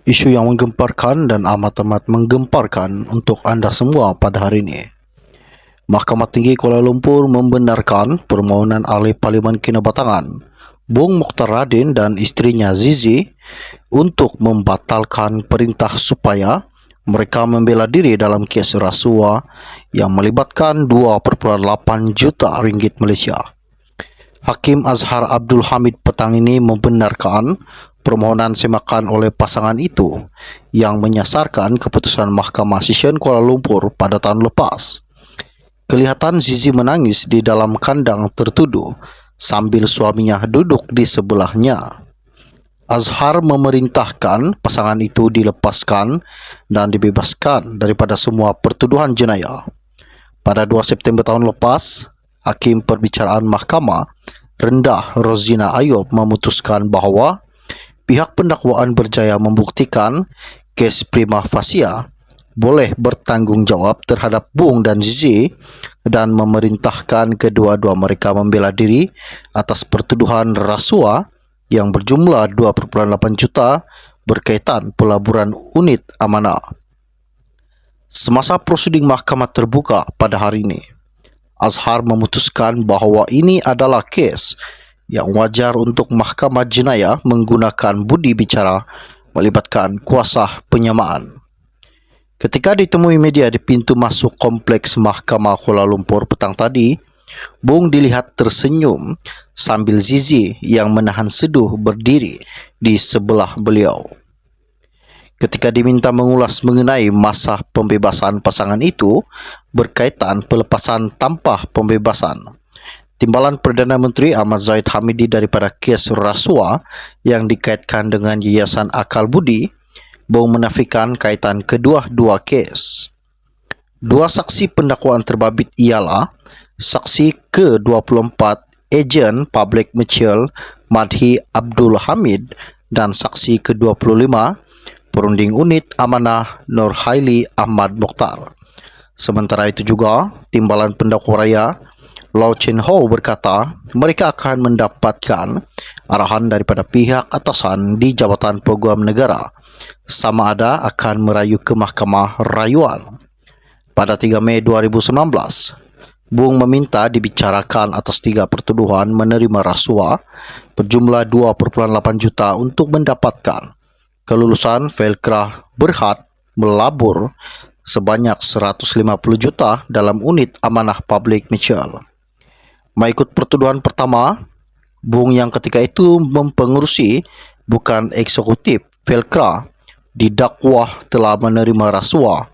Isu yang menggemparkan dan amat-amat menggemparkan untuk anda semua pada hari ini. Mahkamah Tinggi Kuala Lumpur membenarkan permohonan ahli Parlimen Kinabatangan Bung Mokhtar Radin dan isterinya Zizi untuk membatalkan perintah supaya mereka membela diri dalam kes rasuah yang melibatkan 2,8 juta ringgit Malaysia. Hakim Azhar Abdul Hamid petang ini membenarkan permohonan semakan oleh pasangan itu yang menyasarkan keputusan Mahkamah Session Kuala Lumpur pada tahun lepas. Kelihatan Zizi menangis di dalam kandang tertuduh sambil suaminya duduk di sebelahnya. Azhar memerintahkan pasangan itu dilepaskan dan dibebaskan daripada semua pertuduhan jenayah. Pada 2 September tahun lepas, Hakim Perbicaraan Mahkamah Rendah Rozina Ayub memutuskan bahawa pihak pendakwaan berjaya membuktikan kes prima facie boleh bertanggungjawab terhadap Bung dan Zizi dan memerintahkan kedua-dua mereka membela diri atas pertuduhan rasuah yang berjumlah 2,8 juta berkaitan pelaburan unit amanah. Semasa prosiding mahkamah terbuka pada hari ini, Azhar memutuskan bahawa ini adalah kes yang wajar untuk mahkamah jenayah menggunakan budi bicara melibatkan kuasa penyamaan. Ketika ditemui media di pintu masuk kompleks Mahkamah Kuala Lumpur petang tadi, Bung dilihat tersenyum sambil Zizi yang menahan seduh berdiri di sebelah beliau. Ketika diminta mengulas mengenai masa pembebasan pasangan itu berkaitan pelepasan tanpa pembebasan, Timbalan Perdana Menteri Ahmad Zahid Hamidi daripada kes rasuah yang dikaitkan dengan Yayasan Akal Budi, Bung menafikan kaitan kedua-dua kes. Dua saksi pendakwaan terbabit ialah saksi ke-24 Ejen Public Mutual Madhi Abdul Hamid dan saksi ke-25 Perunding Unit Amanah Nur Haili Ahmad Mokhtar. Sementara itu juga, Timbalan Pendakwa Raya Lau Chin Ho berkata mereka akan mendapatkan arahan daripada pihak atasan di Jabatan Peguam Negara sama ada akan merayu ke Mahkamah Rayuan. Pada 3 Mei 2019, Bung meminta dibicarakan atas 3 pertuduhan menerima rasuah berjumlah 2,8 juta untuk mendapatkan kelulusan Felkrah Berhad melabur sebanyak 150 juta dalam unit amanah public mutual. Mengikut pertuduhan pertama, Bung yang ketika itu mempengerusi bukan eksekutif Felkrah didakwa telah menerima rasuah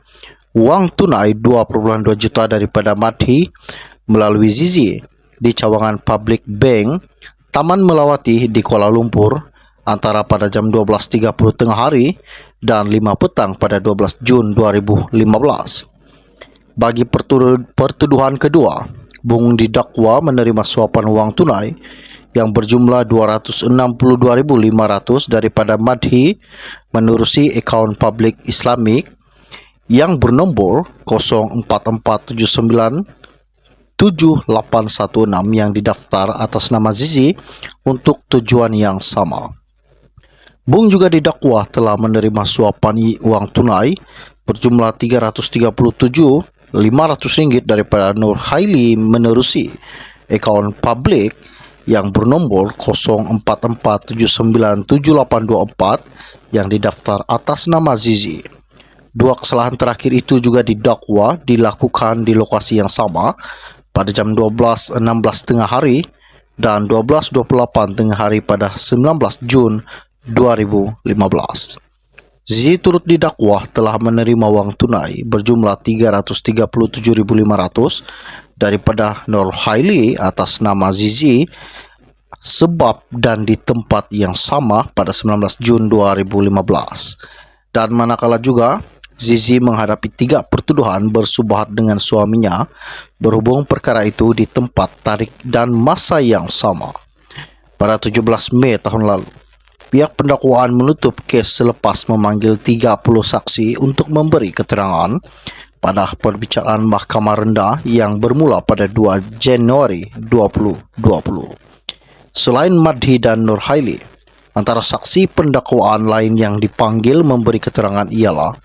wang tunai 2,2 juta daripada Madhi melalui Zizi di cawangan Public Bank Taman Melawati di Kuala Lumpur antara pada jam 12.30 tengah hari dan 5 petang pada 12 Jun 2015. Bagi pertuduhan kedua, Bung didakwa menerima suapan wang tunai yang berjumlah 262,500 daripada Madhi menerusi akaun publik Islamik yang bernombor 0447978116 yang didaftar atas nama Zizi untuk tujuan yang sama. Bung juga didakwa telah menerima suapan wang tunai berjumlah 337,500 ringgit daripada Nur Haili menerusi akaun publik yang bernombor 0447978224 yang didaftar atas nama Zizi. Dua kesalahan terakhir itu juga didakwa dilakukan di lokasi yang sama pada jam 12.16 tengah hari dan 12.28 tengah hari pada 19 Jun 2015. Zizi turut didakwa telah menerima wang tunai berjumlah 337,500 daripada Nur Haili atas nama Zizi sebab dan di tempat yang sama pada 19 Jun 2015. Dan manakala juga Zizi menghadapi 3 pertuduhan bersubahat dengan suaminya berhubung perkara itu di tempat, tarikh dan masa yang sama. Pada 17 Mei tahun lalu, pihak pendakwaan menutup kes selepas memanggil 30 saksi untuk memberi keterangan pada perbicaraan Mahkamah Rendah yang bermula pada 2 Januari 2020. Selain Madhi dan Nur Haili, Antara saksi pendakwaan lain yang dipanggil memberi keterangan ialah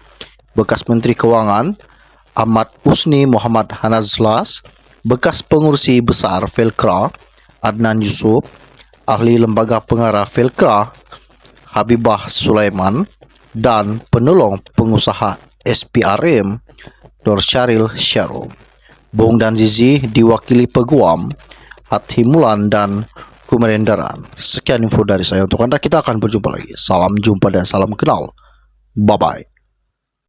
bekas Menteri Kewangan Ahmad Husni Muhammad Hanazlas, bekas pengurusi besar Felkra Adnan Yusuf, ahli lembaga pengarah Felkra Habibah Sulaiman, dan penolong pengusaha SPRM Nur Syaril Syarul. Bung dan Zizi diwakili Peguam, Hathimulan dan Kumerendaran. Sekian info dari saya untuk Anda. Kita akan berjumpa lagi. Salam jumpa dan salam kenal. Bye-bye.